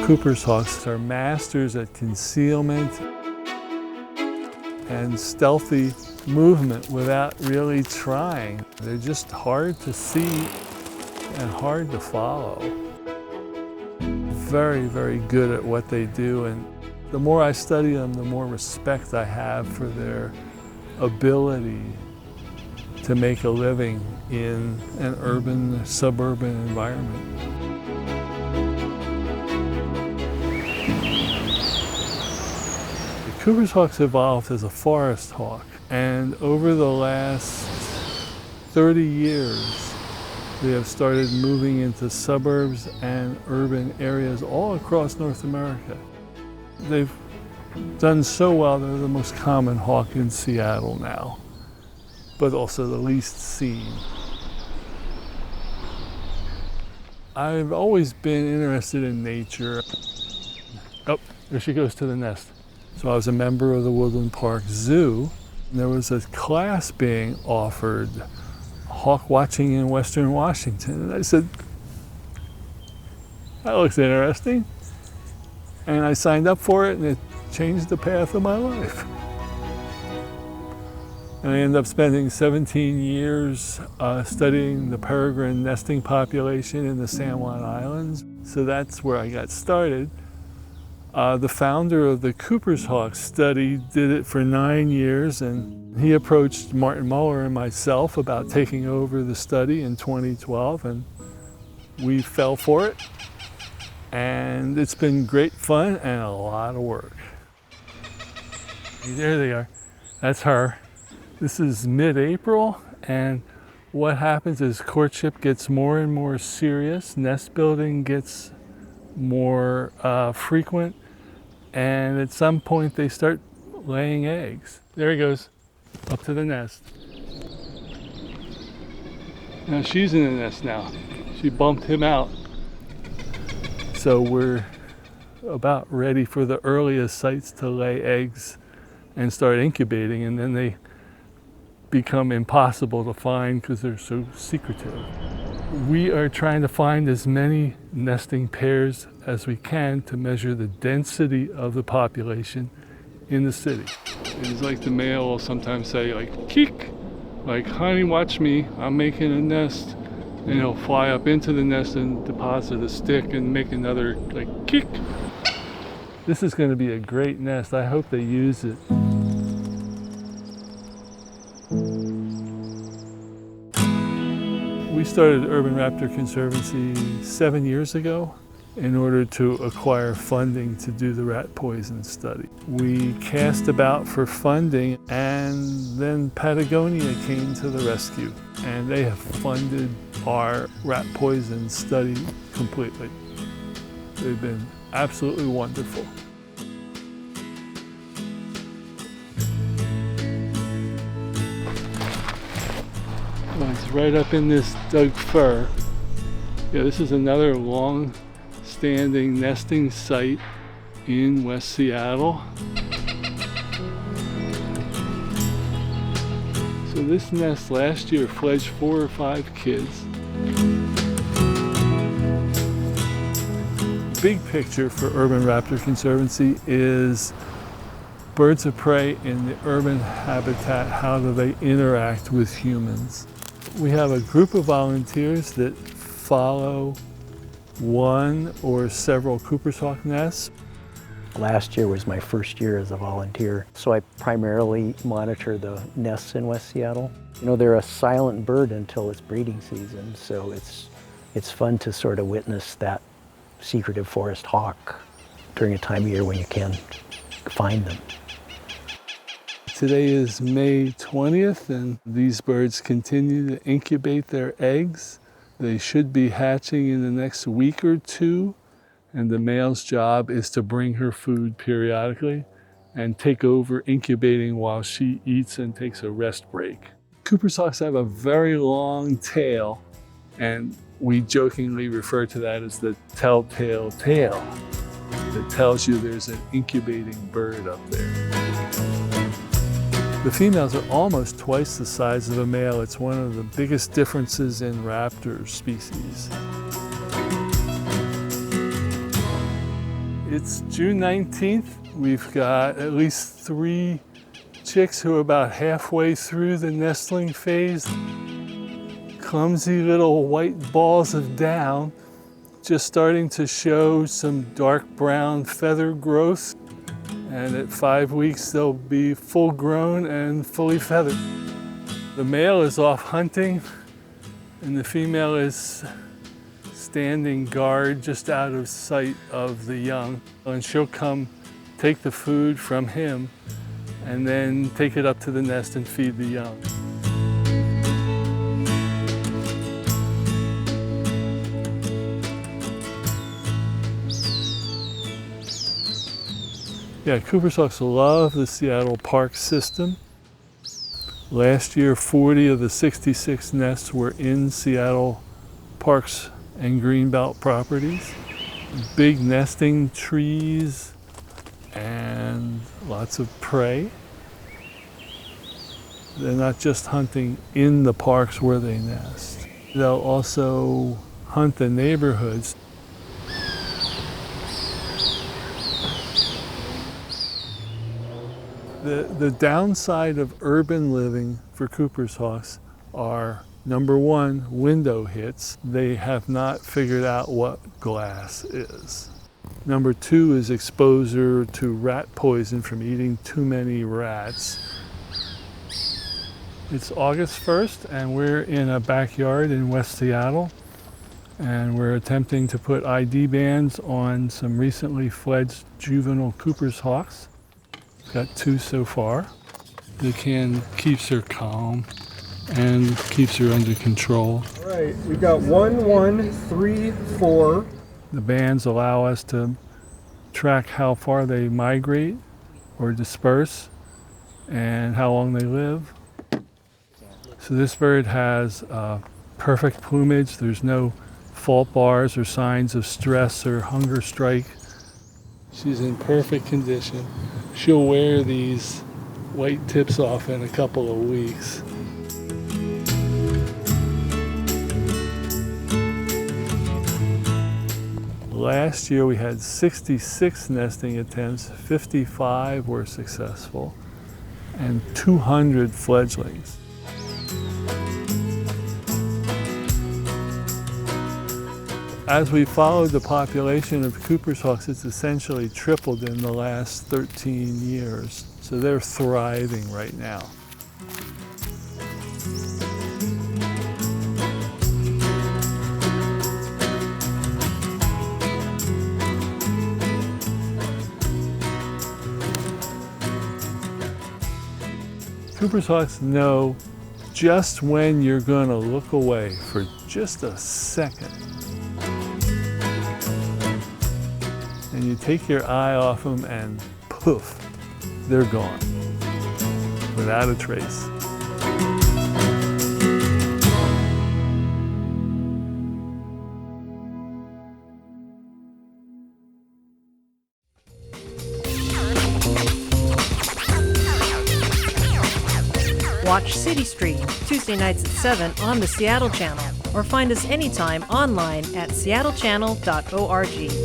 Cooper's hawks are masters at concealment and stealthy movement without really trying. They're just hard to see and hard to follow. Very, very good at what they do, and the more I study them, the more respect I have for their ability to make a living in an urban, suburban environment. The Cooper's hawks evolved as a forest hawk, and over the last 30 years, they have started moving into suburbs and urban areas all across North America. They've done so well, they're the most common hawk in Seattle now, but also the least seen. I've always been interested in nature. Oh, there she goes to the nest. So I was a member of the Woodland Park Zoo. And there was a class being offered, hawk watching in Western Washington. And I said, that looks interesting. And I signed up for it, and it changed the path of my life. And I ended up spending 17 years studying the peregrine nesting population in the San Juan Islands. So that's where I got started. The founder of the Cooper's hawk study did it for 9 years, and he approached Martin Muller and myself about taking over the study in 2012, and we fell for it. And it's been great fun and a lot of work. There they are. That's her. This is mid-April, and what happens is courtship gets more and more serious, nest building gets more frequent, and at some point they start laying eggs. There he goes, up to the nest. Now she's in the nest now. She bumped him out. So we're about ready for the earliest sites to lay eggs and start incubating, and then they become impossible to find because they're so secretive. We are trying to find as many nesting pairs as we can to measure the density of the population in the city. It's like the male will sometimes say, like, keek, like, honey, watch me, I'm making a nest. And he'll fly up into the nest and deposit a stick and make another, like, kick. This is going to be a great nest. I hope they use it. We started Urban Raptor Conservancy 7 years ago in order to acquire funding to do the rat poison study. We cast about for funding, and then Patagonia came to the rescue, and they have funded our rat poison study completely. They've been absolutely wonderful. Well, it's right up in this Doug fir. Yeah, this is another long-standing nesting site in West Seattle. So this nest last year fledged 4 or 5 kids. Big picture for Urban Raptor Conservancy is birds of prey in the urban habitat. How do they interact with humans? We have a group of volunteers that follow one or several Cooper's hawk nests. Last year was my first year as a volunteer, so I primarily monitor the nests in West Seattle. You know, they're a silent bird until it's breeding season, so it's fun to sort of witness that secretive forest hawk during a time of year when you can find them. Today is May 20th, and these birds continue to incubate their eggs. They should be hatching in the next week or two, and the male's job is to bring her food periodically and take over incubating while she eats and takes a rest break. Cooper's hawks have a very long tail, and we jokingly refer to that as the telltale tail that tells you there's an incubating bird up there. The females are almost twice the size of a male. It's one of the biggest differences in raptor species. It's June 19th. We've got at least 3 chicks who are about halfway through the nestling phase. Clumsy little white balls of down, just starting to show some dark brown feather growth. And at 5 weeks, they'll be full grown and fully feathered. The male is off hunting, and the female is standing guard just out of sight of the young. And she'll come take the food from him and then take it up to the nest and feed the young. Yeah, Cooper's hawks love the Seattle park system. Last year, 40 of the 66 nests were in Seattle parks and greenbelt properties. Big nesting trees and lots of prey. They're not just hunting in the parks where they nest. They'll also hunt the neighborhoods. The downside of urban living for Cooper's hawks are, number one, window hits. They have not figured out what glass is. Number two is exposure to rat poison from eating too many rats. It's August 1st and we're in a backyard in West Seattle, and we're attempting to put ID bands on some recently fledged juvenile Cooper's hawks. Got 2 so far. The can keeps her calm and keeps her under control. All right, we got 1, 1, 3, 4. The bands allow us to track how far they migrate or disperse and how long they live. So this bird has perfect plumage. There's no fault bars or signs of stress or hunger strike. She's in perfect condition. She'll wear these white tips off in a couple of weeks. Last year we had 66 nesting attempts, 55 were successful, and 200 fledglings. As we followed the population of Cooper's hawks, it's essentially tripled in the last 13 years. So they're thriving right now. Cooper's hawks know just when you're going to look away for just a second. And you take your eye off them and poof, they're gone without a trace. Watch CityStream Tuesday nights at 7 on the Seattle channel, or find us anytime online at seattle.gov.